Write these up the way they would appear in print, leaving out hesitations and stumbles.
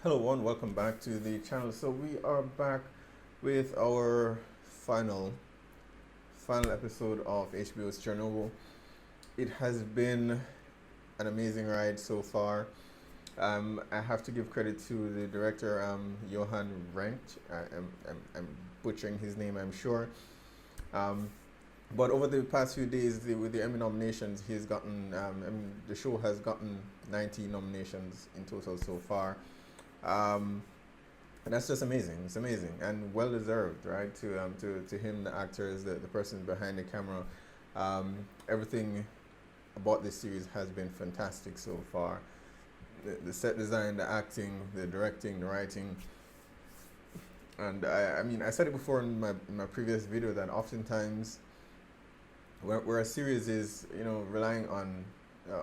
Hello everyone, welcome back to the channel. So we are back with our final episode of HBO's Chernobyl. It has been an amazing ride so far. I have to give credit to the director, Johan Rendt. I'm butchering his name, I'm sure. Um, but over the past few days, with the Emmy nominations, he's gotten. The show has gotten 19 nominations in total so far. Um, And that's just amazing. It's amazing and well deserved, right? To him, the actors, the person behind the camera, everything about this series has been fantastic so far. The set design, the acting, the directing, the writing, and I mean, I said it before in my previous video that oftentimes where a series is, relying on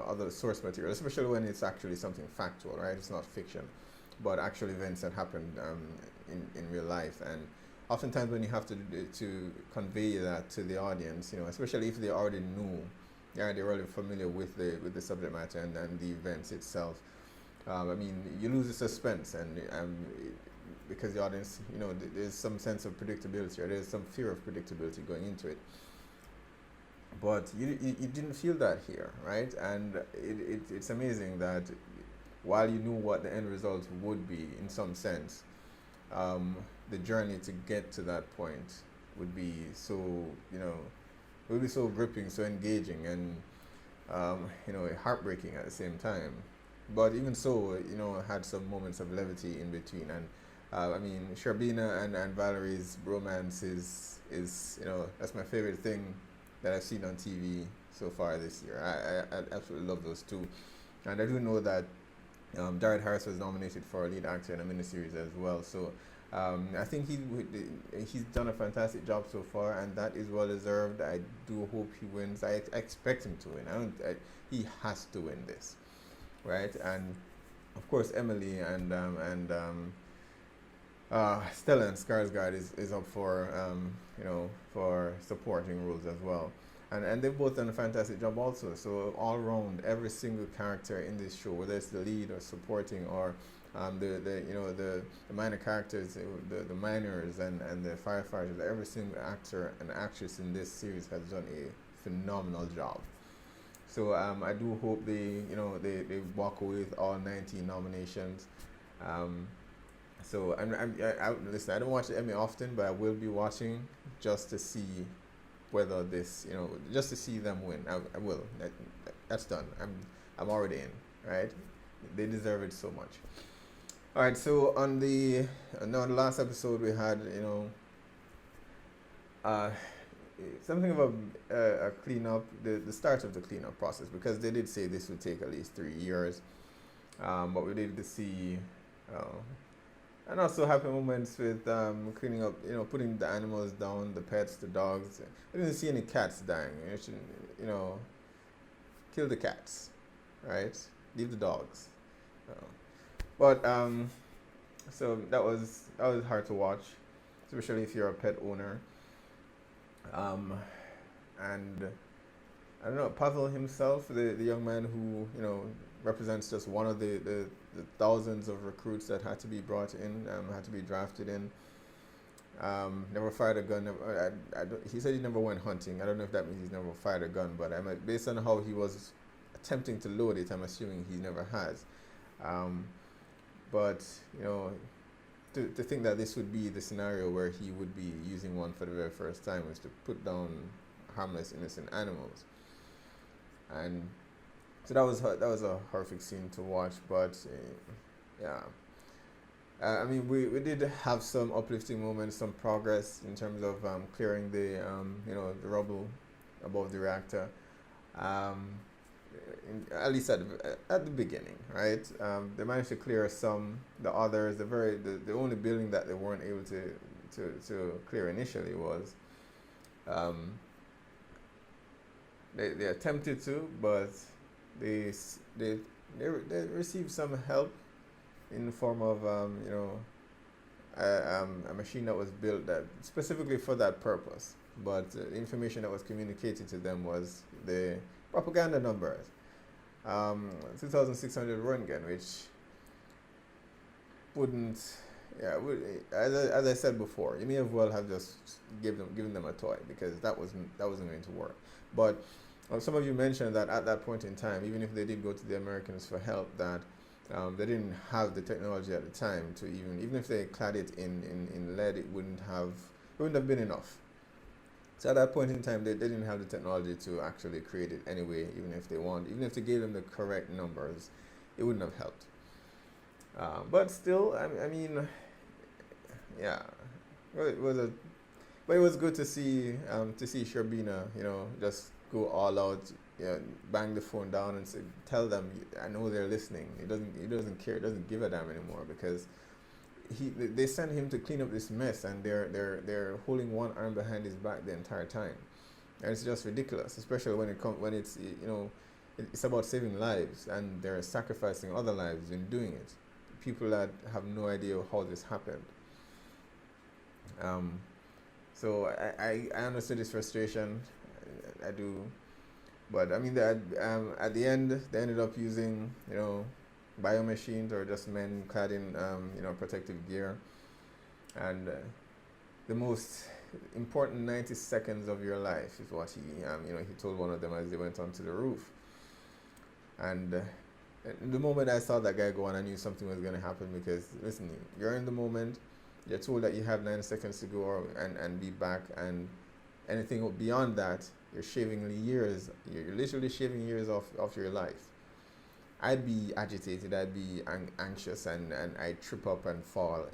other source material, especially when it's actually something factual, right? It's not fiction, but actual events that happened in real life. And oftentimes when you have to convey that to the audience, especially if they already knew, yeah, they're already familiar with the subject matter and the events itself. I mean, you lose the suspense, and because the audience, there's some sense of predictability, or there's some fear of predictability going into it. But you didn't feel that here, right? And it's amazing that while you knew what the end result would be in some sense, the journey to get to that point would be so, it would be so gripping, so engaging, and heartbreaking at the same time. But even so, it had some moments of levity in between. And I mean, Sherbina and Valerie's romance is that's my favorite thing that I've seen on TV so far this year. I absolutely love those two, and I do know that Jared Harris was nominated for a lead actor in a miniseries as well. So I think he's done a fantastic job so far, and that is well deserved. I do hope he wins. I expect him to win. He has to win this, right? And of course, Emily and Stellan Skarsgård is up for for supporting roles as well, and they've both done a fantastic job also. So all around, every single character in this show, whether it's the lead or supporting or the minor characters, the miners and the firefighters, every single actor and actress in this series has done a phenomenal job. So I do hope they walk away with all 19 nominations. So listen, I don't watch the Emmy often, but I will be watching just to see whether this, just to see them win. I will. That's done. I'm already in, right? They deserve it so much. All right. So on the last episode we had, something of a cleanup, the start of the cleanup process, because they did say this would take at least 3 years, but we did see. And also happy moments with cleaning up, putting the animals down, the pets, the dogs. I didn't see any cats dying. You should, kill the cats, right? Leave the dogs. But so that was hard to watch, especially if you're a pet owner. And I don't know, Pavel himself, the young man who represents just one of the thousands of recruits that had to be brought in, had to be drafted in. Never fired a gun. He said he never went hunting. I don't know if that means he's never fired a gun, but based on how he was attempting to load it, I'm assuming he never has. But to think that this would be the scenario where he would be using one for the very first time is to put down harmless, innocent animals. And so that was a horrific scene to watch, but yeah. I mean, we did have some uplifting moments, some progress in terms of clearing the the rubble above the reactor. At least at the beginning, right? They managed to clear some. The others, the only building that they weren't able to clear initially was. They attempted to, but they received some help in the form of a machine that was built that specifically for that purpose. But the information that was communicated to them was the propaganda numbers, 2,600 Röntgen, which wouldn't. Yeah, as I said before, you may as well have just given them a toy, because that wasn't going to work. But some of you mentioned that at that point in time, even if they did go to the Americans for help, that they didn't have the technology at the time to even if they clad it in lead, it wouldn't have been enough. So at that point in time, they didn't have the technology to actually create it anyway. Even if they gave them the correct numbers, it wouldn't have helped. But still, I mean, yeah, well, but it was good to see Sherbina, just go all out, bang the phone down and say, tell them, I know they're listening. He doesn't care, doesn't give a damn anymore, because they sent him to clean up this mess, and they're holding one arm behind his back the entire time, and it's just ridiculous, especially when it's about saving lives, and they're sacrificing other lives in doing it. People that have no idea how this happened. Um, so I understood his frustration. I do, but I mean that at the end they ended up using biomachines, or just men clad in protective gear, and the most important 90 seconds of your life is what he told one of them as they went onto the roof. And the moment I saw that guy go on, I knew something was going to happen, because listen, you're in the moment, you're told that you have 9 seconds to go, and be back, and anything beyond that, you're literally shaving years off your life. I'd be agitated, I'd be anxious, and I'd trip up and fall.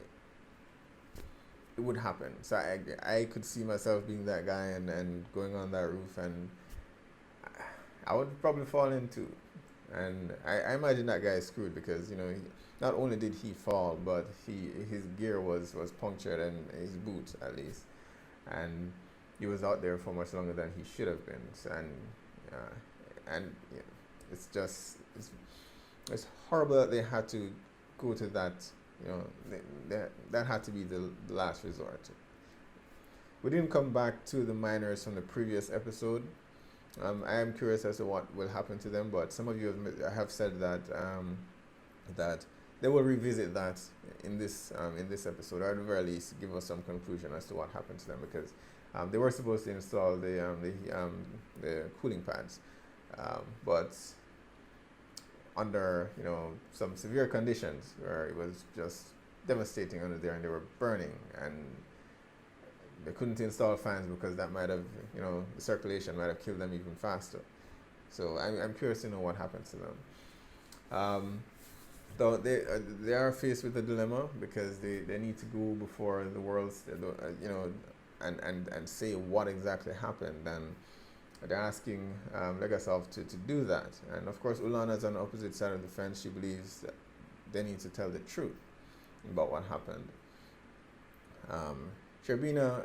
It would happen. So I could see myself being that guy, and going on that roof, and I would probably fall in too. And I imagine that guy is screwed, because not only did he fall, but his gear was punctured, and his boot at least, and he was out there for much longer than he should have been. So, and it's just it's horrible that they had to go to that. That had to be the last resort. We didn't come back to the miners from the previous episode. I am curious as to what will happen to them, but some of you have said that they will revisit that in this episode, or at the very least give us some conclusion as to what happened to them, because they were supposed to install the cooling pads, but under some severe conditions where it was just devastating under there, and they were burning, and they couldn't install fans because that might have, the circulation might have killed them even faster. So I'm curious to know what happened to them. Though they are faced with a dilemma, because they need to go before the world's, and say what exactly happened, and they're asking Legasov to do that. And of course, Ulana's on the opposite side of the fence. She believes that they need to tell the truth about what happened. Sherbina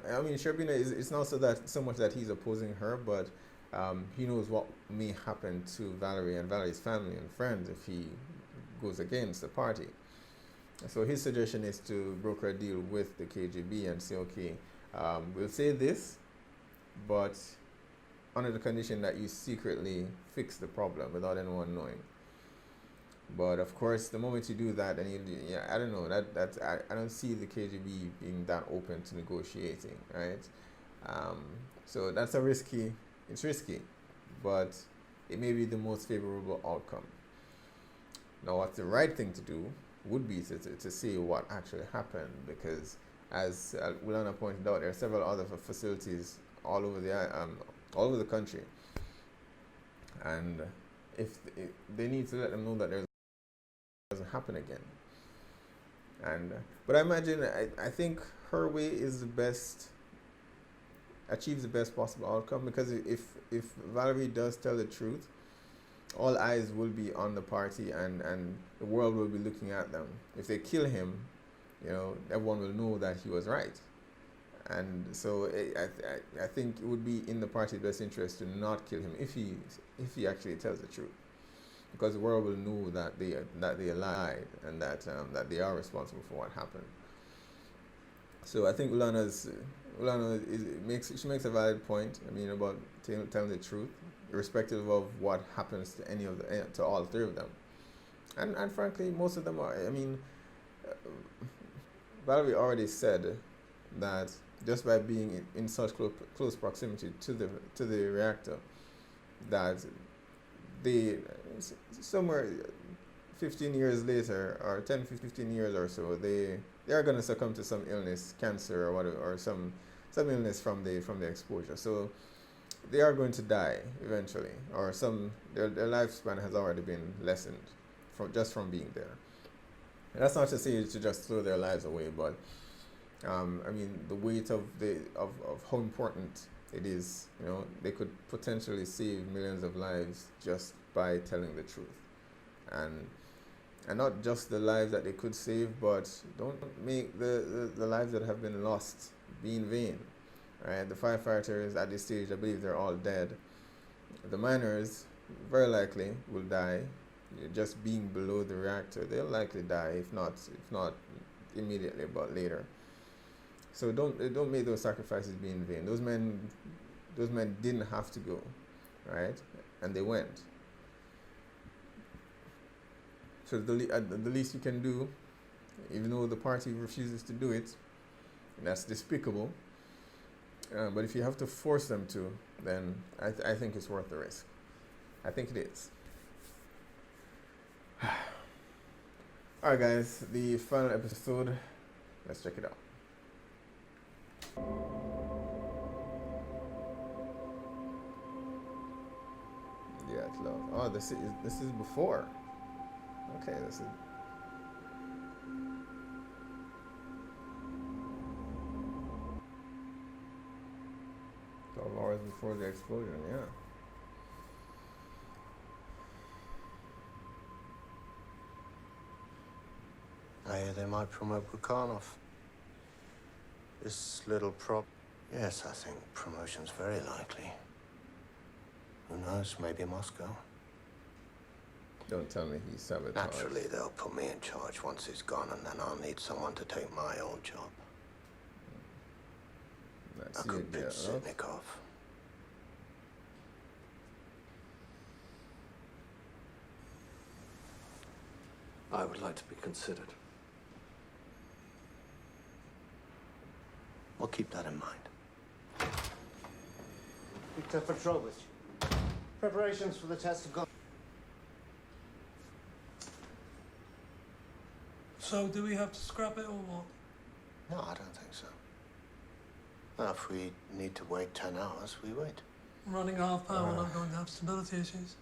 it's not so much that he's opposing her, but he knows what may happen to Valerie and Valerie's family and friends if he goes against the party. So his suggestion is to broker a deal with the KGB and say, okay, we'll say this, but under the condition that you secretly fix the problem without anyone knowing. But of course, the moment you do that, and I don't know, I don't see the KGB being that open to negotiating, right? So it's risky, but it may be the most favorable outcome. Now, what's the right thing to do would be to see what actually happened, because as Ulana pointed out, there are several other facilities all over the country, and if they need to let them know that there doesn't happen again. And but I imagine I think her way is achieves the best possible outcome, because if Valerie does tell the truth, all eyes will be on the party, and the world will be looking at them. If they kill him, everyone will know that he was right. And so I think it would be in the party's best interest to not kill him if he actually tells the truth, because the world will know that they lied, and that they are responsible for what happened. So I think Ulana makes a valid point. I mean, about telling the truth, irrespective of what happens to all three of them, and frankly, most of them are. I mean, Valerie already said that just by being in such close proximity to the reactor, that they somewhere 15 years later, or 10 15 years or so, they are going to succumb to some illness, cancer or whatever, or some illness from the exposure. So they are going to die eventually, or their lifespan has already been lessened from being there. And that's not to say to just throw their lives away, but I mean, the weight of how important it is. They could potentially save millions of lives just by telling the truth, and not just the lives that they could save, but don't make the lives that have been lost be in vain. Right? The firefighters at this stage, I believe they're all dead. The miners very likely will die. Just being below the reactor, they'll likely die, if not immediately, but later. So don't make those sacrifices be in vain. Those men didn't have to go, right? And they went. So the least you can do, even though the party refuses to do it, and that's despicable. But if you have to force them to, then I think it's worth the risk. I think it is. Alright guys, the final episode, let's check it out. Yeah, it's love. Oh, this is before. Okay, this is. So hours before the explosion, yeah. I hear they might promote Bukhanov. This little prop. Yes, I think promotion's very likely. Who knows, maybe Moscow. Don't tell me he's sabotaged. Naturally, they'll put me in charge once he's gone, and then I'll need someone to take my old job. I could pick Sitnikov. I would like to be considered. We'll keep that in mind. Viktor Petrovich, preparations for the test have gone. So, do we have to scrap it or what? No, I don't think so. Well, if we need to wait 10 hours, we wait. Running half power, we're not going to have stability issues.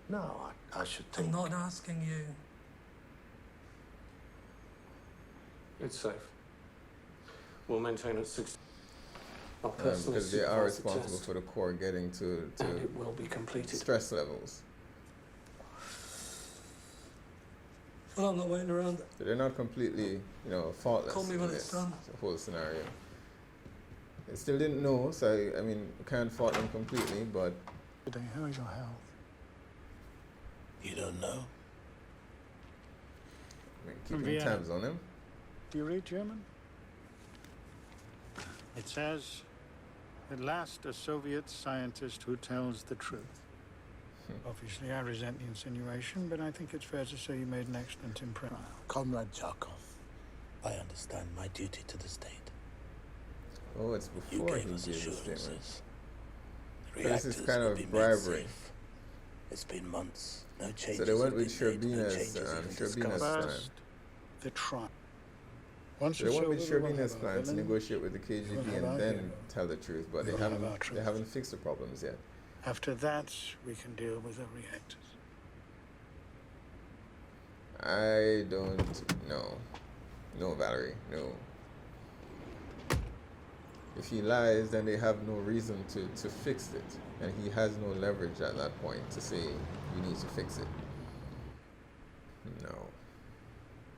No, I should think. I'm not asking you. It's safe. We'll maintain at 60. Because they are responsible for the core getting to and it will be completed. Stress levels. Well, I'm not waiting around. So they're not completely, faultless. Call me when it's done. The whole scenario. They still didn't know, so I mean, can't fault them completely, but. Today, how is your health? You don't know? I mean, keeping tabs on him. Do you read German? It says, at last a Soviet scientist who tells the truth. Obviously, I resent the insinuation, but I think it's fair to say you made an excellent impression. Comrade Zarkov, I understand my duty to the state. Oh, it's before he gave us gave the assurances. statement. The This is reactors kind will of be made bribery. safe. It's been months. No changes. So they went have with been made, no Sherbina's, changes even Sherbina's discussed. plan. First, the trial. Once So they went with it's over, we'll Sherbina's have plan our to villain. negotiate with the We'll KGB have our and then hero. tell the truth, but We'll they have our haven't truth. fixed the problems yet. After that, we can deal with the reactors. I don't know. No, Valerie, no. If he lies, then they have no reason to fix it. And he has no leverage at that point to say, you need to fix it. No.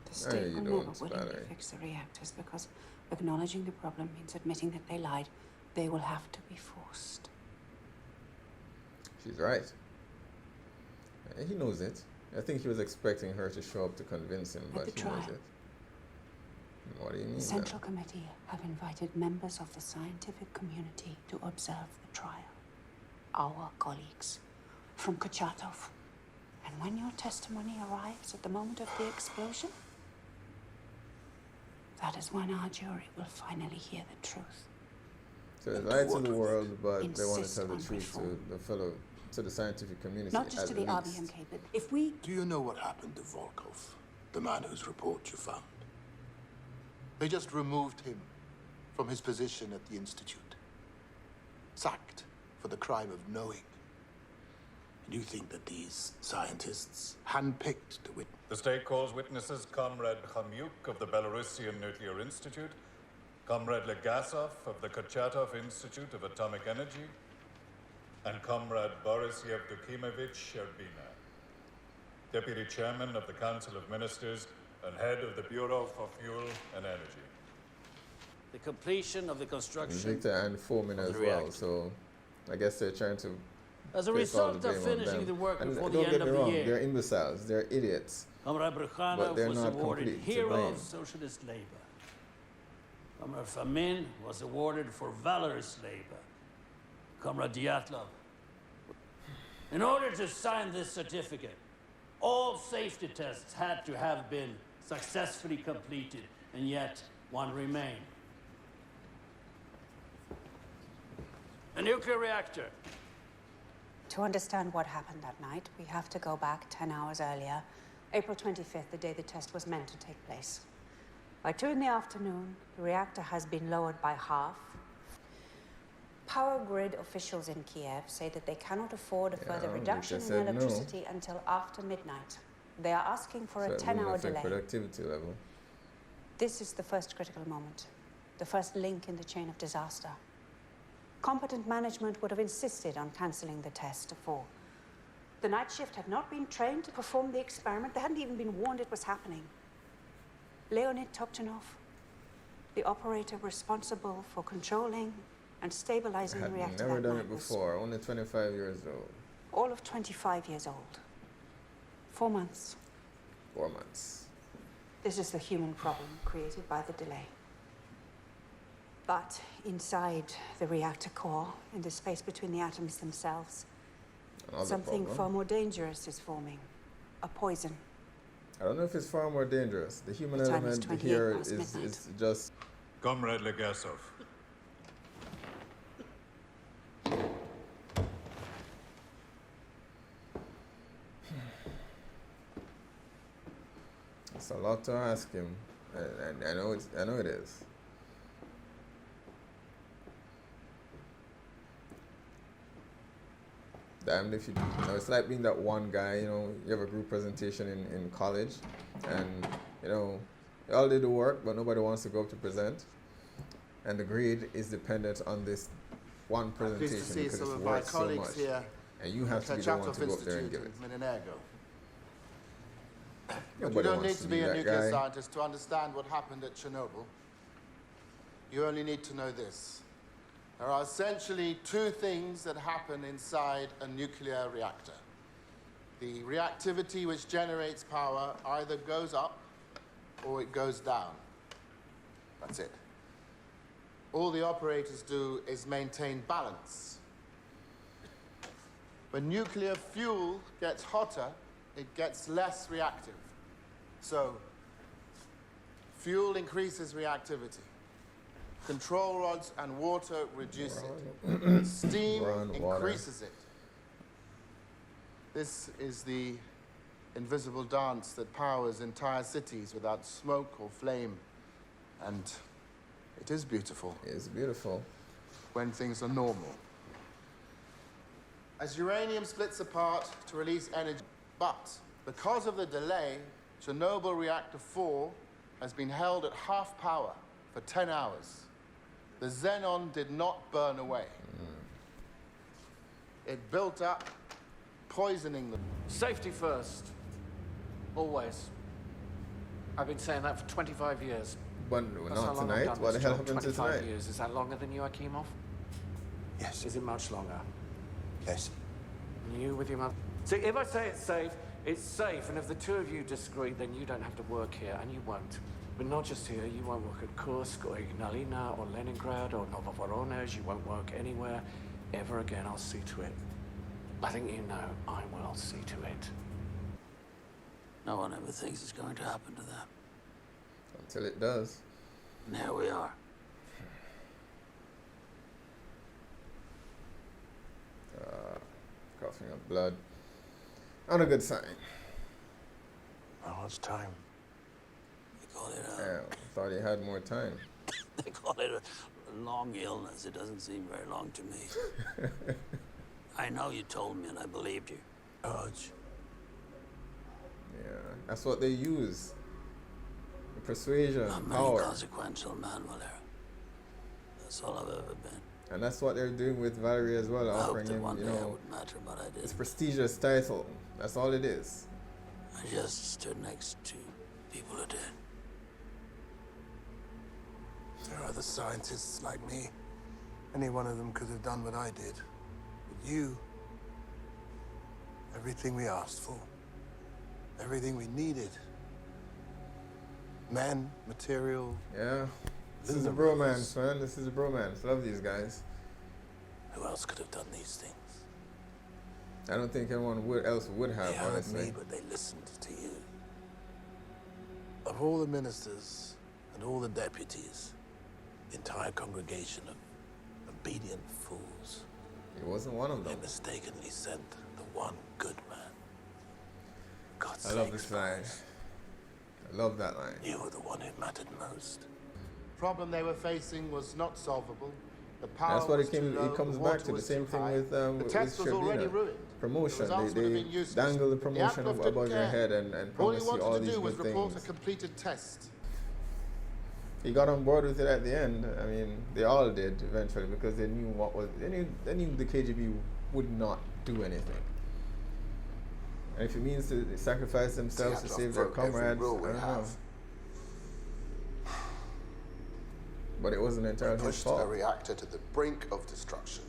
The state you will don't, never willingly Valerie. fix the reactors because acknowledging the problem means admitting that they lied. They will have to be forced. She's right. He knows it. I think he was expecting her to show up to convince him, but the he knows trial. it. What do you mean? The then? Central Committee have invited members of the scientific community to observe the trial. Our colleagues from Kurchatov. And when your testimony arrives at the moment of the explosion, That is when our jury will finally hear the truth. So they lied to the world, but they want to Insist tell the on truth reform. to the scientific community. Not just at to the least. RBMK, but if we... Do you know what happened to Volkov, the man whose report you found? They just removed him from his position at the Institute. Sacked for the crime of knowing. And you think that these scientists handpicked the witness? The state calls witnesses Comrade Pamyat of the Belarusian Nuclear Institute, Comrade Legasov of the Kurchatov Institute of Atomic Energy, and Comrade Boris Yevdokimовich Sherbina, Deputy Chairman of the Council of Ministers and Head of the Bureau for Fuel and Energy. The completion of the construction Victor and Foreman of as the well, reactor. so I guess they're trying to As a place all result the of blame on finishing them. the work And before don't the get end me of the wrong, year, they're imbeciles, they're idiots. Comrade But Brukhanov they're was not awarded completely to Hero blame. of Socialist Labor. Comrade Famin was awarded for valorous labor. Comrade Dyatlov. In order to sign this certificate, all safety tests had to have been successfully completed, and yet one remained. A nuclear reactor. To understand what happened that night, we have to go back 10 hours earlier, April 25th, the day the test was meant to take place. By 2 in the afternoon, the reactor has been lowered by half. Power grid officials in Kiev say that they cannot afford a further Victor reduction in said no. electricity until after midnight. They are asking for So a it wouldn't 10-hour affect delay. productivity level. This is the first critical moment, the first link in the chain of disaster. Competent management would have insisted on cancelling the test for. The night shift had not been trained to perform the experiment. They hadn't even been warned it was happening. Leonid Topchanov, the operator responsible for controlling and I stabilizing the had reactor never that done night, it was before, only 25 years old. all of 25 years old. 4 months. 4 months. This is the human problem created by the delay. But inside the reactor core, in the space between the atoms themselves, Another something problem. far more dangerous is forming. A poison. I don't know if it's far more dangerous. The human The time is element 28 here past is midnight. just Comrade Legasov. it's a lot to ask him. And I know it is. Damned if you it's like being that one guy, you have a group presentation in college and you all did the work but nobody wants to go up to present. And the grade is dependent on this one presentation Pleased to see because some it's of my worth so colleagues much. here. And you have to be the one to go up there and give it. Minenergo. But you Nobody don't wants need to to be be a that nuclear guy. scientist to understand what happened at Chernobyl. You only need to know this. There are essentially 2 things that happen inside a nuclear reactor. The reactivity which generates power either goes up or it goes down. That's it. All the operators do is maintain balance. When nuclear fuel gets hotter, it gets less reactive. So, fuel increases reactivity. Control rods and water reduce it. Steam Run, water. increases it. This is the invisible dance that powers entire cities without smoke or flame. And it is beautiful It's beautiful. when things are normal. As uranium splits apart to release energy, but because of the delay, Chernobyl Reactor 4 has been held at half power for 10 hours. The xenon did not burn away. It built up, poisoning them. Safety first. Always. I've been saying that for 25 years. But That's how not long I've tonight. done What the this hell job, happened to 25 tonight? years. Is that longer than you, Akimov? Yes. Is it much longer? Yes. You with your mother? See, if I say it's safe, and if the 2 of you disagree, then you don't have to work here, and you won't. But not just here, you won't work at Kursk, or Ignalina, or Leningrad, or Novovoronezh, you won't work anywhere ever again. I'll see to it. I think you know I will see to it. No one ever thinks it's going to happen to them. Until it does. And here we are. Coughing up blood. Not a good sign. How much time? They call it Yeah, thought he had more time. they call it a long illness. It doesn't seem very long to me. I know you told me and I believed you. George. Yeah, that's what they use. Persuasion, I'm a power. consequential man, Valera. That's all I've ever been. And that's what they're doing with Valerie as well, I hope offering that him, one you day I know, would matter, but I this didn't. prestigious title. That's all it is. I just stood next to people who did. There are other scientists like me. Any one of them could have done what I did. But you, everything we asked for, everything we needed. Men, material. Yeah. This is a bromance, man. This is a bromance. Love these guys. Who else could have done these things? I don't think anyone else would have, They heard honestly. me, but they listened to you. Of all the ministers and all the deputies, the entire congregation of obedient fools, He wasn't one of they them. mistakenly sent the one good man. God's I love sakes, this line. I love that line. you were the one who mattered most. The problem they were facing was not solvable. The power That's what was it came. too low, It comes the back water to the was same too thing high. with The with test was already Shervina. ruined. Promotion. The results would have They been useless. dangle the The promotion Admiral above didn't your care. head and All he promise you all wanted to these do was good report a things. completed test. He got on board with it at the end. I mean, they all did eventually because they knew what was. They knew the KGB would not do anything. And if it means to sacrifice themselves to Dyatlov save their broke every comrades, rule I we don't know. have. But it wasn't entirely his Pushed a fault. reactor to the brink of destruction.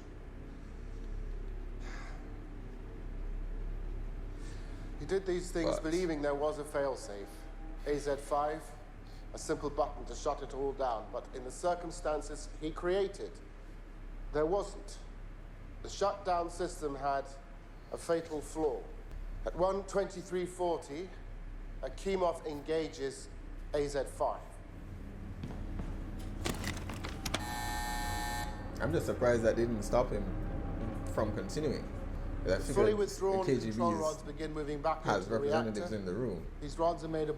He did these things But- believing there was a failsafe. AZ-5, a simple button to shut it all down. But in the circumstances he created, there wasn't. The shutdown system had a fatal flaw. At 1:23:40, Akimov engages AZ-5. I'm just surprised that didn't stop him from continuing. I Fully figured withdrawn the control KGB rods begin moving back has into the representatives reactor. in the room. These rods are made of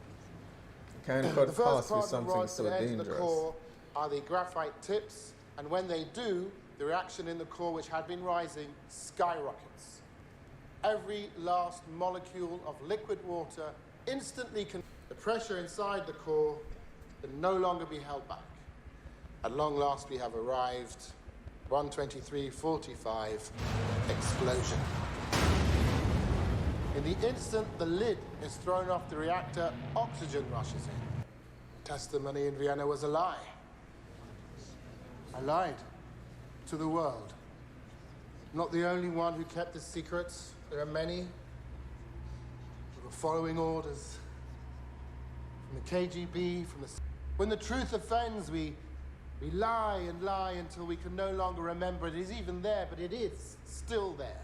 Can't the cut first costs with part of the something rods so that enter the dangerous. core are the graphite tips, and when they do, the reaction in the core, which had been rising, skyrockets. Every last molecule of liquid water instantly the pressure inside the core can no longer be held back. At long last, we have arrived. 1:23:45, explosion. In the instant the lid is thrown off the reactor, oxygen rushes in. Testimony in Vienna was a lie. I lied to the world. Not the only one who kept the secrets. There are many who were following orders from the KGB, from the... When the truth offends, we lie and lie until we can no longer remember it is even there, but it is still there.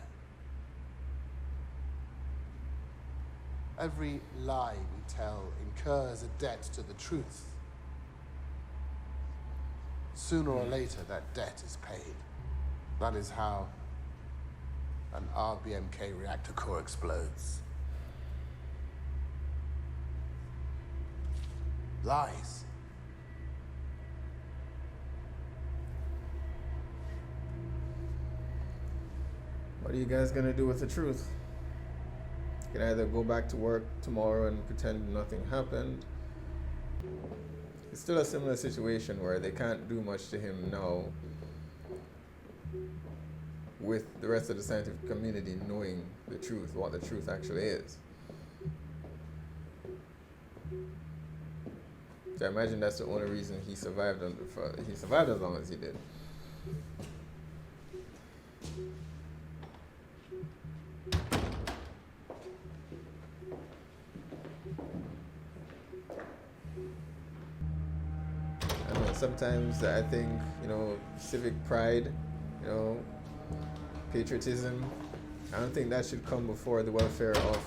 Every lie we tell incurs a debt to the truth. Sooner or later, that debt is paid. That is how an RBMK reactor core explodes. Lies. What are you guys gonna do with the truth? You can either go back to work tomorrow and pretend nothing happened. It's still a similar situation where they can't do much to him now with the rest of the scientific community knowing the truth, what the truth actually is. So I imagine that's the only reason he survived he survived as long as he did. I don't know, sometimes I think, civic pride, patriotism, I don't think that should come before the welfare of,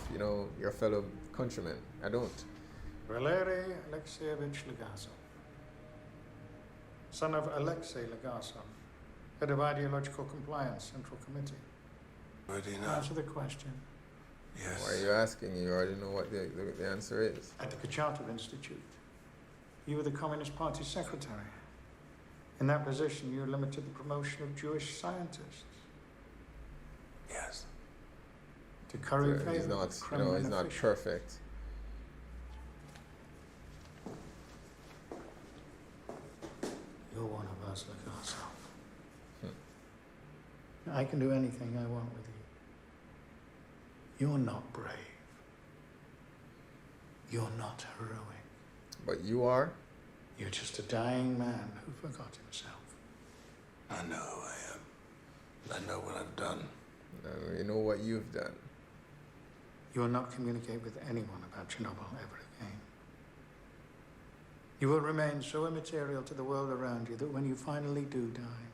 your fellow countrymen. I don't. Valery Alexeyevich Legasov. son of Alexei Legasov, head of Ideological Compliance Central Committee. Already know. Answer the question. Yes. Why are you asking? You already know what the answer is. At the Kachatov Institute, you were the Communist Party secretary. In that position, you limited the promotion of Jewish scientists. Yes. To curry favor He's with not, Kremlin he's not officials. perfect. You're one of us, Legasov. I can do anything I want with you. You're not brave. You're not heroic. But you are? You're just a dying man who forgot himself. I know who I am. I know what I've done. You know what you've done. You will not communicate with anyone about Chernobyl ever again. You will remain so immaterial to the world around you that when you finally do die,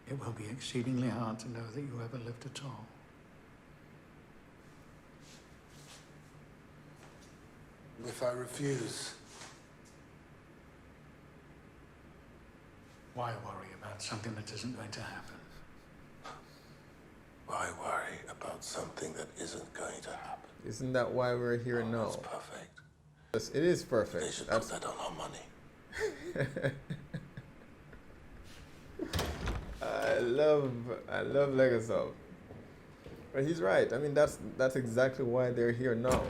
it will be exceedingly hard to know that you ever lived at all. If I refuse, Why worry about something that isn't going to happen? why worry about something that isn't going to happen? Isn't that why we're here now? That's perfect. Yes, it is perfect. They should put that on our money. I love Legasov. But he's right. I mean, that's exactly why they're here now.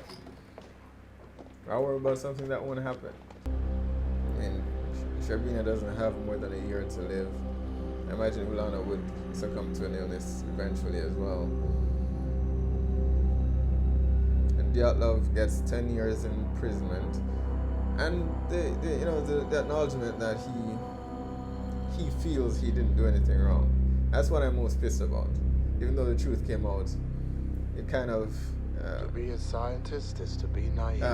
I worry about something that won't happen. I mean, Sherbina doesn't have more than a year to live. I imagine Ulana would succumb to an illness eventually as well. And Dyatlov gets 10 years imprisonment. And the acknowledgement that he feels he didn't do anything wrong. That's what I'm most pissed about. Even though the truth came out, it kind of... To be a scientist is to be naive.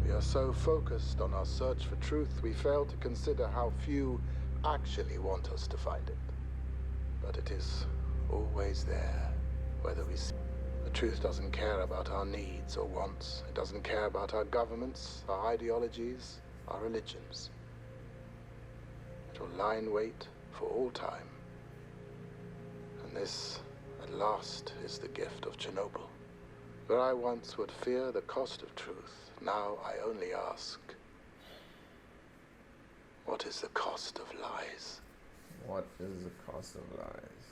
We are so focused on our search for truth, we fail to consider how few actually want us to find it. But it is always there, whether we see. The truth doesn't care about our needs or wants. It doesn't care about our governments, our ideologies, our religions. It will lie in wait for all time. And this, at last, is the gift of Chernobyl. Where I once would fear the cost of truth, now I only ask, what is the cost of lies? What is the cost of lies?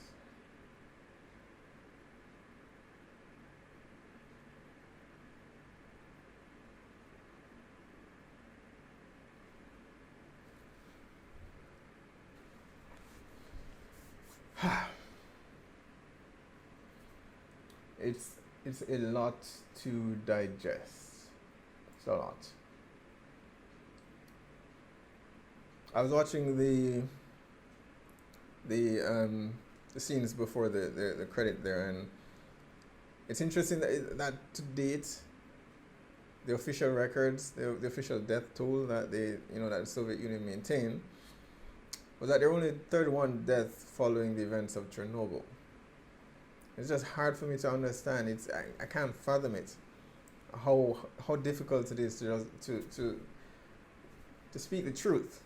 It's a lot to digest. It's a lot. I was watching the scenes before the credit there, and it's interesting that to date, the official records, the official death toll that that the Soviet Union maintained, was that there were only 31 deaths following the events of Chernobyl. It's just hard for me to understand. I can't fathom it. How difficult it is to speak the truth.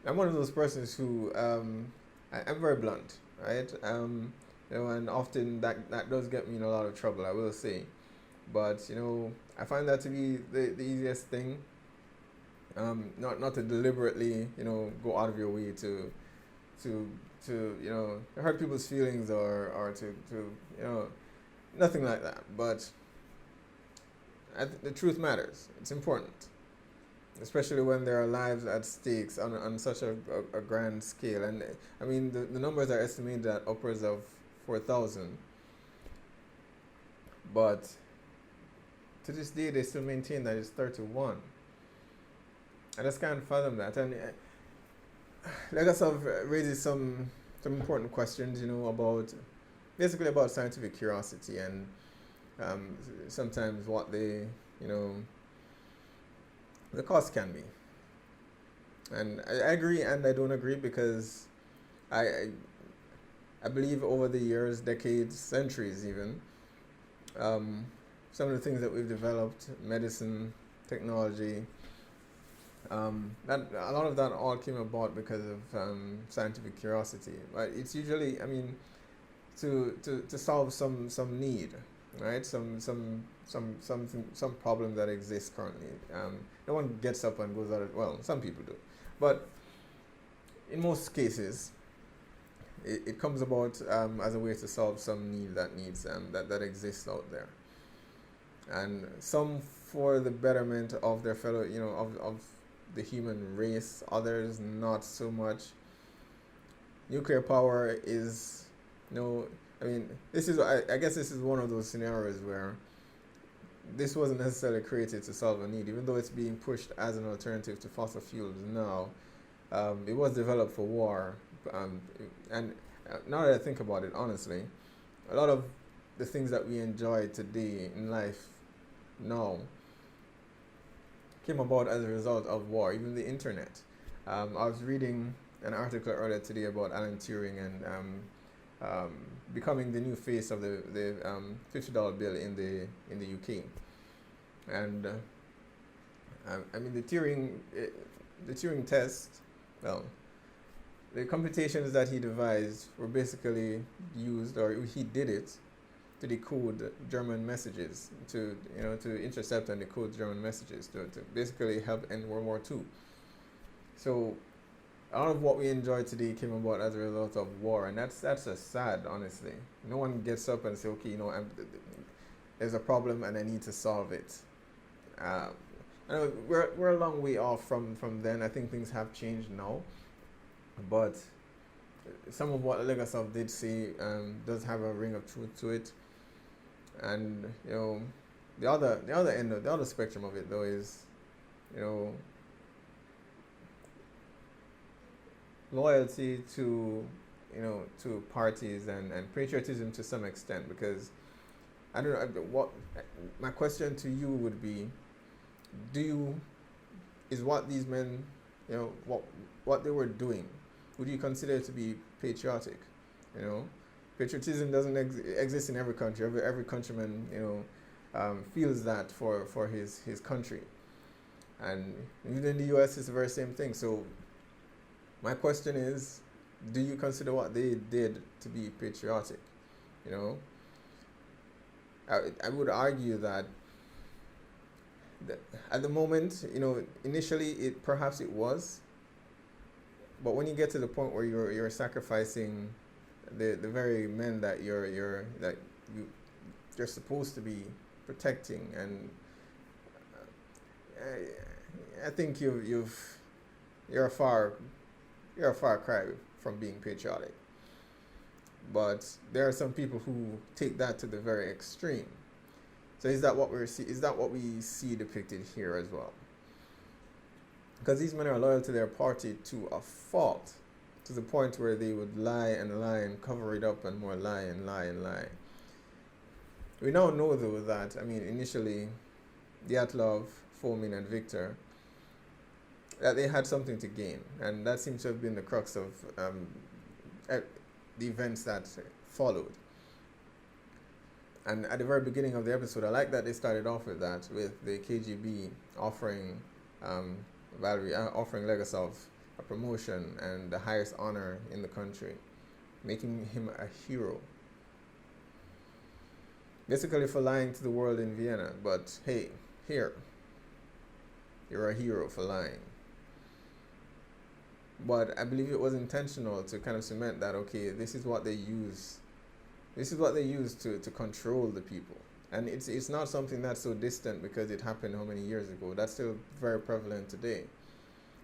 I'm one of those persons who I'm very blunt, right? And often that does get me in a lot of trouble, I will say. But I find that to be the easiest thing. Not to deliberately go out of your way to hurt people's feelings or to nothing like that. But the truth matters. It's important, especially when there are lives at stakes on such a grand scale. And I mean, the numbers are estimated at upwards of 4,000. But to this day, they still maintain that it's 31. I just can't fathom that. And Legasov raises some important questions, about scientific curiosity and sometimes what the cost can be. And I agree and I don't agree, because I believe over the years, decades, centuries even, some of the things that we've developed, medicine, technology, That a lot of that all came about because of scientific curiosity. But it's usually, I mean, to solve some need, right? Some problem that exists currently. No one gets up and goes out. Well, some people do, but in most cases, it comes about as a way to solve some need that exists out there, and some for the betterment of their fellow, of the human race. Others not so much. Nuclear power is, I mean, I guess this is one of those scenarios where this wasn't necessarily created to solve a need, even though it's being pushed as an alternative to fossil fuels now. It was developed for war, and now that I think about it, honestly, a lot of the things that we enjoy today in life now came about as a result of war. Even the internet. I was reading an article earlier today about Alan Turing and becoming the new face of the $50 bill in the UK, and I mean the Turing test. Well, the computations that he devised were basically used, or he did it, to decode German messages, to intercept and decode German messages, to basically help end World War II. So a lot of what we enjoy today came about as a result of war, and that's a sad, honestly. No one gets up and say, okay, there's a problem and I need to solve it. I know we're a long way off from then. I think things have changed now, but some of what Legasov did say does have a ring of truth to it. And the other end of the other spectrum of it though is loyalty to to parties and patriotism to some extent, because I don't know what my question to you would be: is what these men, what they were doing, would you consider to be patriotic? Patriotism doesn't exist in every country. Every countryman, feels that for his country, and even in the U.S. it's the very same thing. So my question is, do you consider what they did to be patriotic? I would argue that at the moment, initially perhaps it was, but when you get to the point where you're sacrificing the very men that you're supposed to be protecting, and I think you're a far cry from being patriotic. But there are some people who take that to the very extreme. So is that what we see depicted here as well? Because these men are loyal to their party to a fault, to the point where they would lie and lie and cover it up and more lie and lie and lie. We now know though that, initially, Dyatlov, Fomin and Victor, that they had something to gain, and that seems to have been the crux of the events that followed. And at the very beginning of the episode, I like that they started off with that, with the KGB offering Legasov a promotion and the highest honor in the country, making him a hero. Basically for lying to the world in Vienna, but hey, here, you're a hero for lying. But I believe it was intentional to kind of cement that, okay, this is what they use. This is what they use to control the people. And it's not something that's so distant because it happened how many years ago. That's still very prevalent today.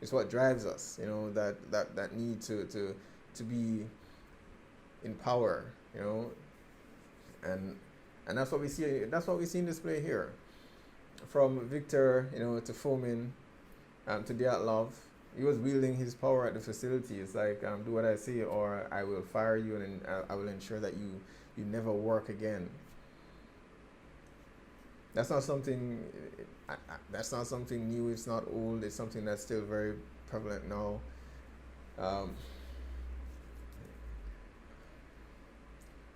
It's what drives us, that need to be in power, and that's what we see. That's what we see in display here, from Victor, to Fomin, to Dyatlov. He was wielding his power at the facility. It's like, do what I say, or I will fire you, and I will ensure that you never work again. That's not something. That's not something new. It's not old. It's something that's still very prevalent now.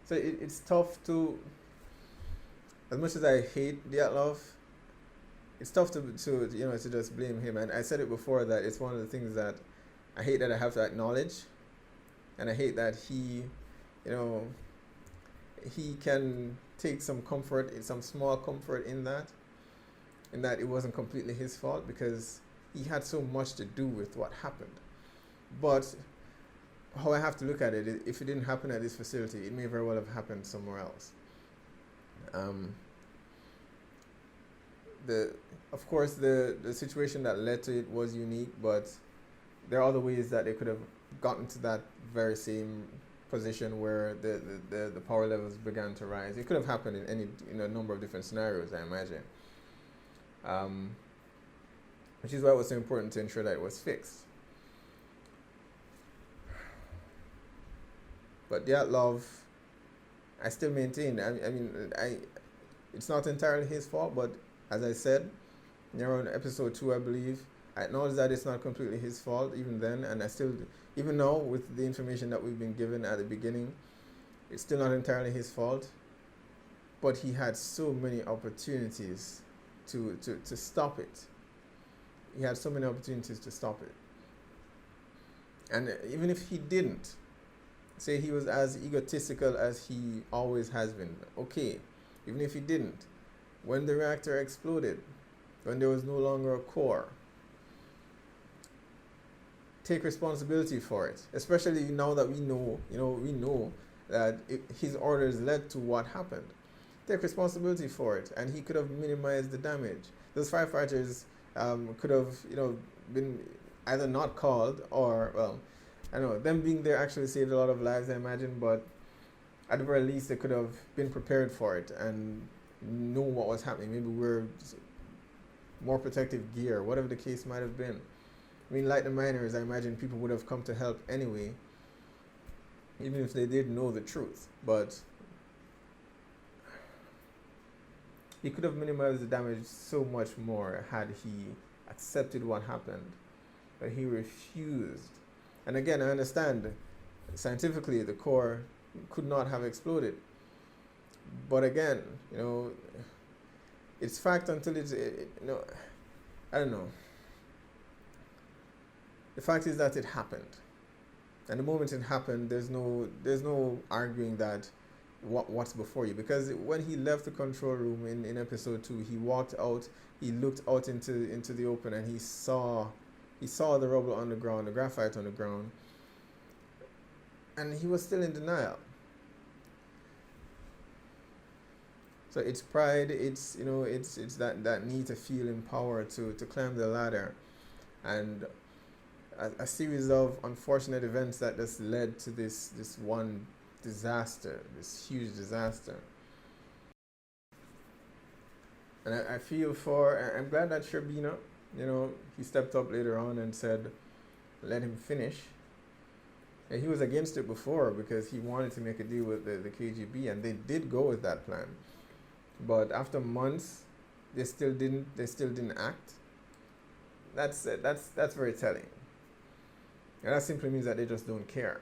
So it's tough to. As much as I hate Dyatlov, it's tough to you know to just blame him. And I said it before that it's one of the things that I hate that I have to acknowledge, and I hate that he, you know, he can take some comfort, some small comfort in that it wasn't completely his fault because he had so much to do with what happened. But how I have to look at it is if it didn't happen at this facility, it may very well have happened somewhere else. Of course, the situation that led to it was unique, but there are other ways that they could have gotten to that very same position where the power levels began to rise. It could have happened in a number of different scenarios, I imagine. Which is why it was so important to ensure that it was fixed. But Dyatlov, I still maintain, it's not entirely his fault, but as I said, around episode 2, I believe, I acknowledge that it's not completely his fault even then, and I still, even now with the information that we've been given at the beginning, it's still not entirely his fault, but he had so many opportunities to stop it. He had so many opportunities to stop it. And even if he didn't, say he was as egotistical as he always has been, okay, even if he didn't, when the reactor exploded, when there was no longer a core, take responsibility for it, especially now that we know that his orders led to what happened. Take responsibility for it, and he could have minimized the damage. Those firefighters could have, been either not called or, well, I know them being there actually saved a lot of lives, I imagine, but at the very least they could have been prepared for it and know what was happening. Maybe wear more protective gear, whatever the case might have been. I mean, like the miners, I imagine people would have come to help anyway, even if they did know the truth. But he could have minimized the damage so much more had he accepted what happened. But he refused. And again, I understand, scientifically, the core could not have exploded. But again, it's fact until it's, I don't know. The fact is that it happened. And the moment it happened, there's no arguing that what's before you. Because when he left the control room in episode 2, he walked out, he looked out into the open, and he saw the rubble on the ground, the graphite on the ground, and he was still in denial. So it's pride, it's that need to feel empowered to climb the ladder, and a series of unfortunate events that just led to this one disaster, this huge disaster. And I feel I'm glad that Sherbina, he stepped up later on and said, let him finish. And he was against it before because he wanted to make a deal with the KGB, and they did go with that plan. But after months, they still didn't act. That's very telling. And that simply means that they just don't care.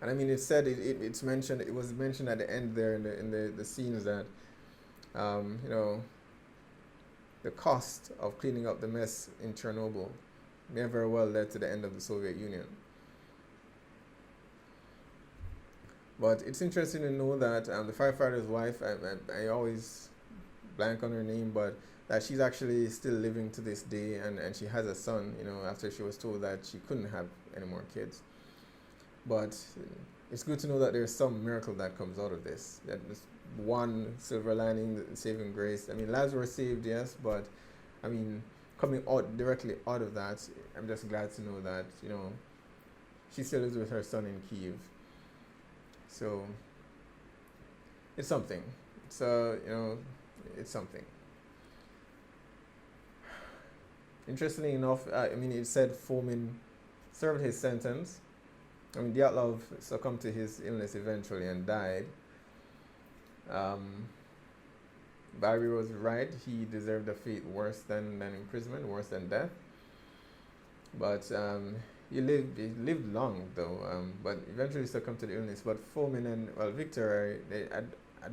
And I mean, it was mentioned at the end there in the scenes that, the cost of cleaning up the mess in Chernobyl may very well led to the end of the Soviet Union. But it's interesting to know that the firefighter's wife, I always blank on her name, but that she's actually still living to this day, and she has a son, after she was told that she couldn't have any more kids. But it's good to know that there's some miracle that comes out of this. That there's one silver lining, saving grace. I mean, lives were saved, yes, but I mean, coming directly out of that, I'm just glad to know that, she still lives with her son in Kyiv. So it's something. It's something. Interestingly enough, it said Fomin served his sentence. Dyatlov succumbed to his illness eventually and died. Barry was right. He deserved a fate worse than imprisonment, worse than death. But he lived long though. But eventually succumbed to the illness. But Fomin and Victor, I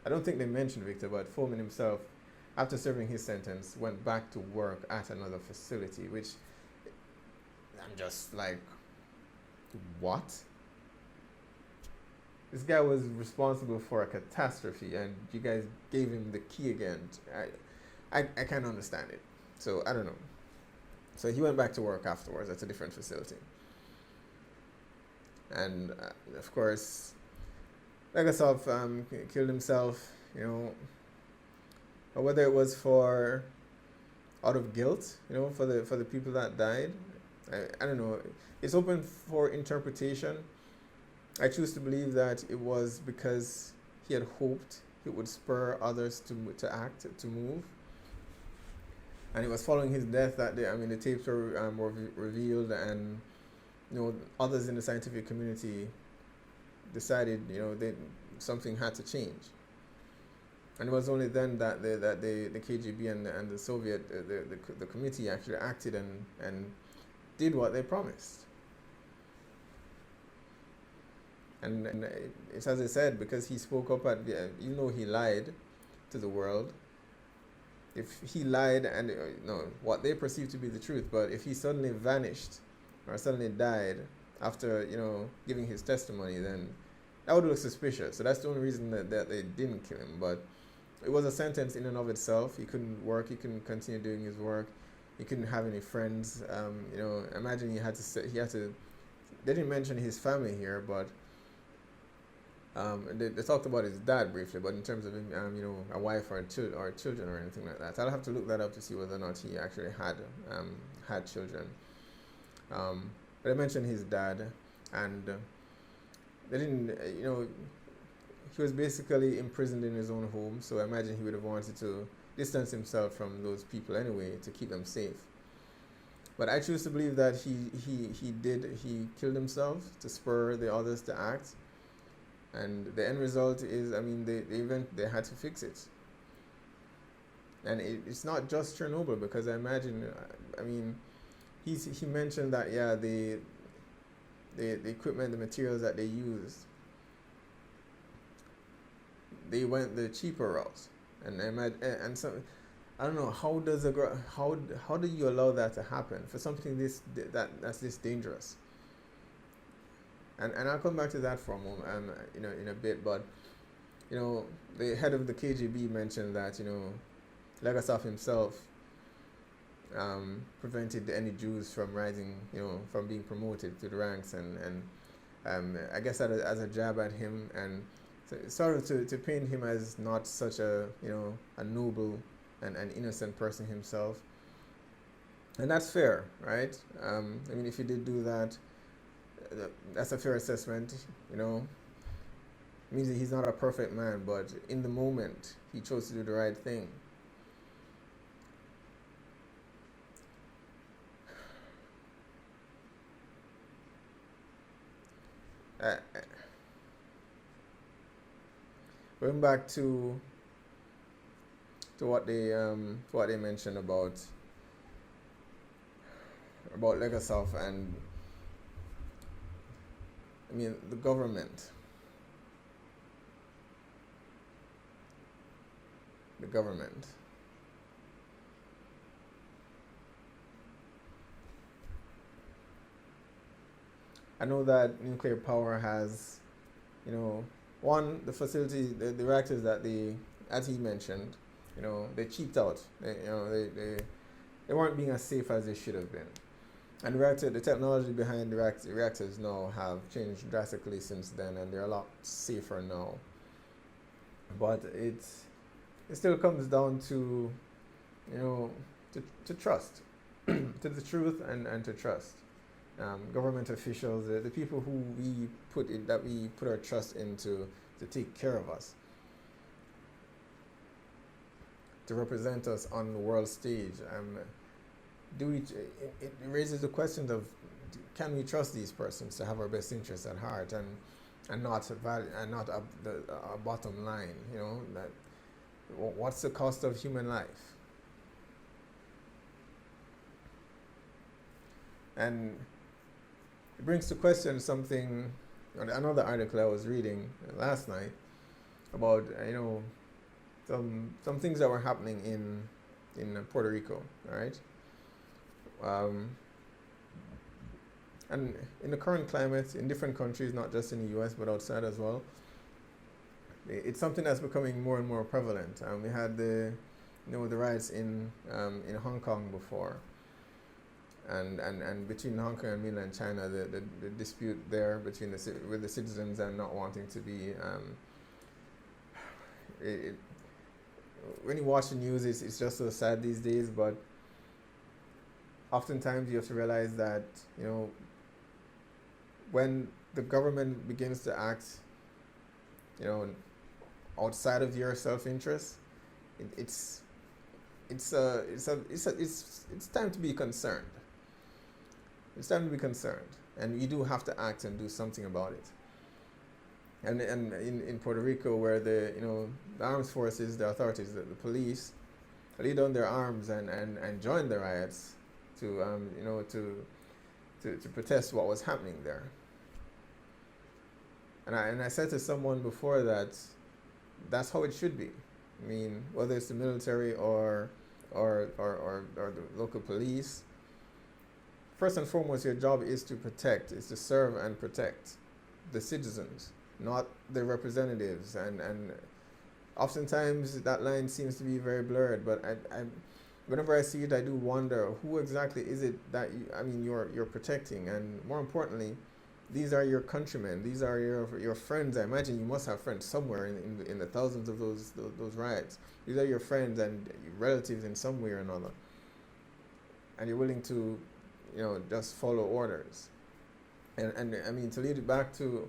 don't think they mentioned Victor, but Fomin himself after serving his sentence, went back to work at another facility, which I'm just like, what? This guy was responsible for a catastrophe, and you guys gave him the key again. I can't understand it. So I don't know. So he went back to work afterwards at a different facility. And of course, Legasov killed himself, you know, or whether it was for out of guilt, you know, for the people that died. I don't know. It's open for interpretation. I choose to believe that it was because he had hoped it would spur others to act, to move. And it was following his death that the tapes were revealed, and you know, others in the scientific community decided, you know, something had to change. And it was only then that the KGB and the Soviet the committee actually acted and did what they promised. And it's as I said, because he spoke up at the, even though he lied to the world. If he lied and what they perceived to be the truth, but if he suddenly vanished or suddenly died after, you know, giving his testimony, then that would look suspicious. So that's the only reason that they didn't kill him. But it was a sentence in and of itself. He couldn't work. He couldn't continue doing his work. He couldn't have any friends. You know, imagine he had to. They didn't mention his family here, but they talked about his dad briefly. But in terms of him, you know, a wife or children or anything like that, I'll have to look that up to see whether or not he actually had children. But I mentioned his dad, and they didn't, you know, he was basically imprisoned in his own home, so I imagine he would have wanted to distance himself from those people anyway to keep them safe. But I choose to believe that he killed himself to spur the others to act, and the end result is, I mean, they had to fix it. And it's not just Chernobyl, because I imagine, I mean, he mentioned that, yeah, the equipment, the materials that they used, they went the cheaper route, and so I don't know, how do you allow that to happen for something that's this dangerous? And I'll come back to that for a moment, you know, in a bit. But you know, the head of the KGB mentioned that, you know, Legasov himself prevented any Jews from rising, you know, from being promoted to the ranks, and I guess as a jab at him, and sort of to paint him as not such a, you know, a noble and an innocent person himself. And that's fair, right? I mean, if he did do that, that's a fair assessment, you know. It means that he's not a perfect man, but in the moment, he chose to do the right thing. Going back to what they mentioned about Legasov and, I mean, the government. The government. I know that nuclear power has, you know, the facility, the reactors that as he mentioned, you know, they cheaped out. They weren't being as safe as they should have been. And the technology behind the reactors now have changed drastically since then, and they're a lot safer now. But it still comes down to, you know, to trust, to the truth and to trust. Government officials, the people who we put our trust into to take care of us, to represent us on the world stage. It raises the question of, can we trust these persons to have our best interests at heart and not a bottom line? You know, that what's the cost of human life? And it brings to question something, another article I was reading last night about, you know, some things that were happening in Puerto Rico, all right? And in the current climate, in different countries, not just in the U.S. but outside as well, it's something that's becoming more and more prevalent. We had the riots in Hong Kong before, and between Hong Kong and mainland China, the dispute there between with the citizens and not wanting to be. When you watch the news, it's just so sad these days. But oftentimes you have to realize that when the government begins to act, outside of your self-interest, it's time to be concerned. It's time to be concerned, and you do have to act and do something about it. And in Puerto Rico, where the armed forces, the authorities, the police, laid down their arms and joined the riots to protest what was happening there. And I said to someone before that that's how it should be. I mean, whether it's the military or the local police, first and foremost, your job is to protect, is to serve and protect the citizens, not the representatives. And oftentimes that line seems to be very blurred, but I whenever I see it, I do wonder who exactly is it that you're protecting. And more importantly, these are your countrymen, these are your friends. I imagine you must have friends somewhere in the thousands of those riots. These are your friends and your relatives in some way or another, and you're willing to just follow orders. And I mean, to lead it back to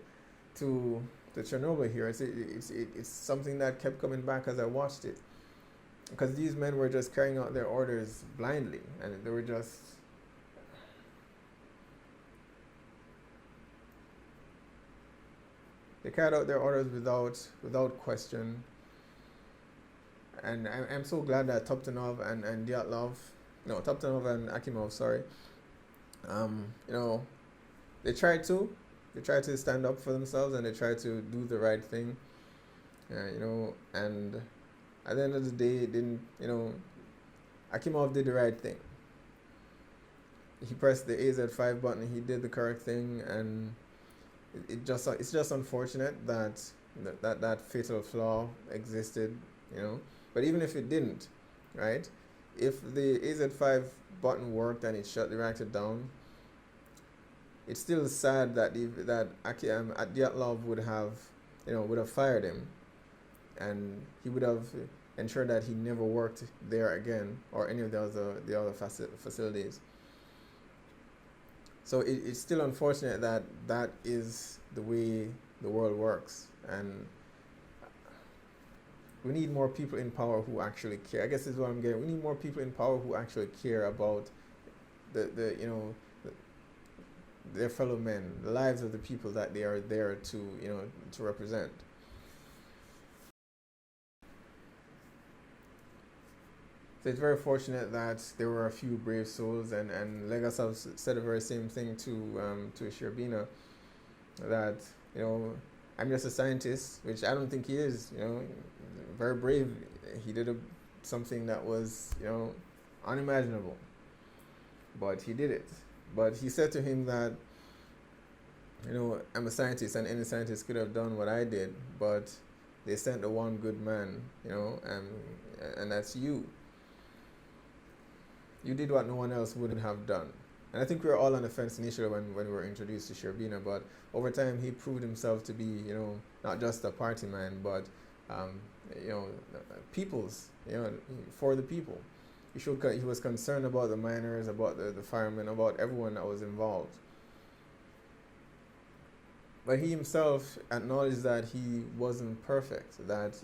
Chernobyl here, it's something that kept coming back as I watched it, because these men were just carrying out their orders blindly, and they were just they carried out their orders without question. And I'm so glad that Toptonov and Akimov, sorry, they tried to stand up for themselves, and they tried to do the right thing, and at the end of the day, it didn't, Akimov did the right thing. He pressed the AZ5 button, he did the correct thing, and it's just unfortunate that fatal flaw existed, But even if it didn't, right? If the AZ5 button worked and it shut the reactor down, it's still sad that Dyatlov would have fired him, and he would have ensured that he never worked there again or any of the other facilities. So it's still unfortunate that is the way the world works, and we need more people in power who actually care. I guess this is what I'm getting. We need more people in power who actually care about their fellow men, the lives of the people that they are there to represent. So it's very fortunate that there were a few brave souls, and Legasov said the very same thing to Sherbina, that I'm just a scientist, which I don't think he is. Very brave. He did something that was unimaginable, but he did it. But he said to him that I'm a scientist, and any scientist could have done what I did, but they sent the one good man, and that's you. You did what no one else wouldn't have done. And I think we were all on the fence initially when we were introduced to Sherbina, but over time he proved himself to be, not just a party man, but, people's, for the people. He was concerned about the miners, about the firemen, about everyone that was involved. But he himself acknowledged that he wasn't perfect, that,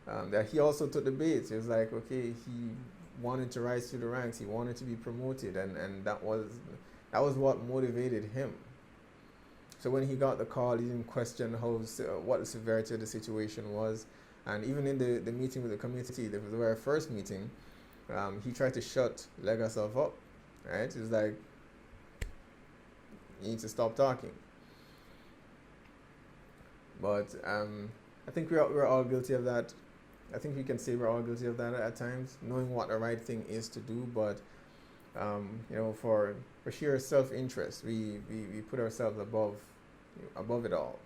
that he also took the bait. He was like, okay, he wanted to rise through the ranks, he wanted to be promoted, and that was what motivated him. So when he got the call, he didn't question what the severity of the situation was. And even in the meeting with the community, the very first meeting, he tried to shut Legasov up, right? He was like, you need to stop talking. But I think we're all guilty of that. I think we can say we're all guilty of that at times, knowing what the right thing is to do, but for sheer self-interest, we put ourselves above it all.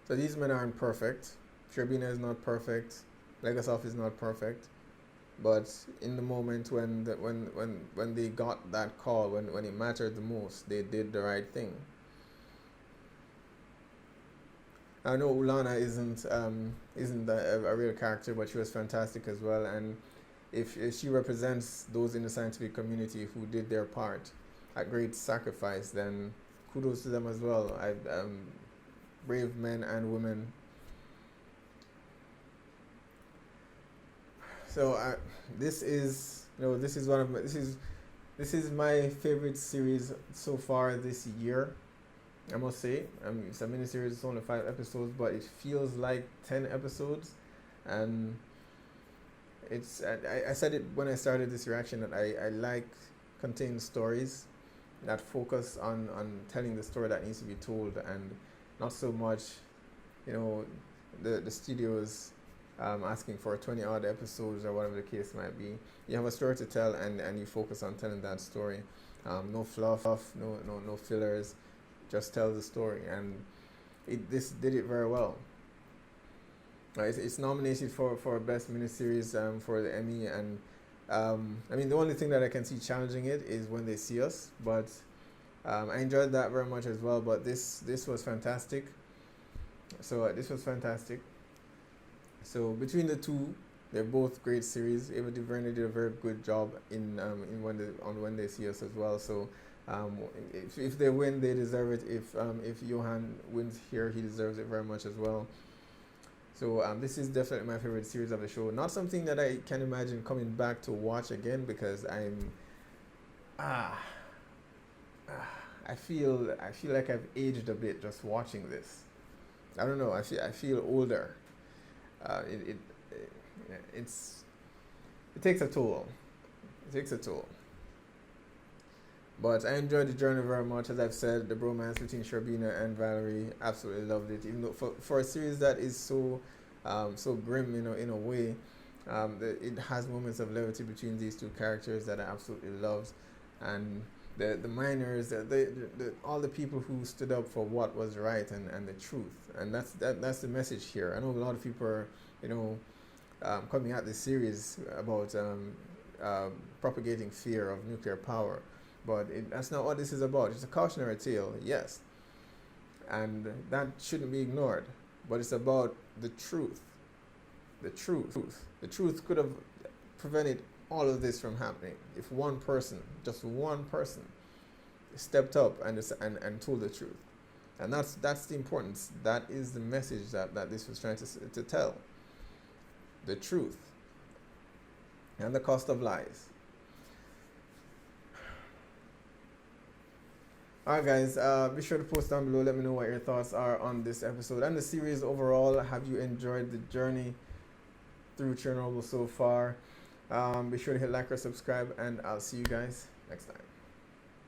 So these men aren't perfect. Sherbina is not perfect. Legasov is not perfect. But in the moment when they got that call, when it mattered the most, they did the right thing. I know Ulana isn't a real character, but she was fantastic as well. And if she represents those in the scientific community who did their part at great sacrifice, then kudos to them as well. Brave men and women. So this is my favorite series so far this year, I must say. It's a miniseries, it's only 5 episodes, but it feels like 10 episodes. And I said it when I started this reaction, that I like contained stories that focus on telling the story that needs to be told, and not so much, the studios asking for 20 odd episodes or whatever the case might be. You have a story to tell, and you focus on telling that story. No fluff, no fillers, just tell the story. And this did it very well. It's nominated for best miniseries for the Emmy, and the only thing that I can see challenging it is When They See Us, but I enjoyed that very much as well. But this was fantastic. So this was fantastic. So between the two, they're both great series. Ava DuVernay did a very good job in When They See Us as well. So if they win, they deserve it. If Johan wins here, he deserves it very much as well. So this is definitely my favorite series of the show. Not something that I can imagine coming back to watch again, because I feel like I've aged a bit just watching this. I don't know. I feel older. It takes a toll. It takes a toll. But I enjoyed the journey very much. As I've said, the bromance between Sherbina and Valerie, absolutely loved it. Even though for a series that is so grim, in a way, it has moments of levity between these two characters that I absolutely loved. And the miners, all the people who stood up for what was right and the truth, and that's the message here. I know a lot of people are, coming at this series about propagating fear of nuclear power, but that's not what this is about. It's a cautionary tale, yes, and that shouldn't be ignored. But it's about the truth. The truth could have prevented all of this from happening if one person, just one person, stepped up and told the truth. And that's the importance. That is the message that this was trying to tell. The truth and the cost of lies. Alright guys, be sure to post down below. Let me know what your thoughts are on this episode and the series overall. Have you enjoyed the journey through Chernobyl so far? Be sure to hit like or subscribe, and I'll see you guys next time.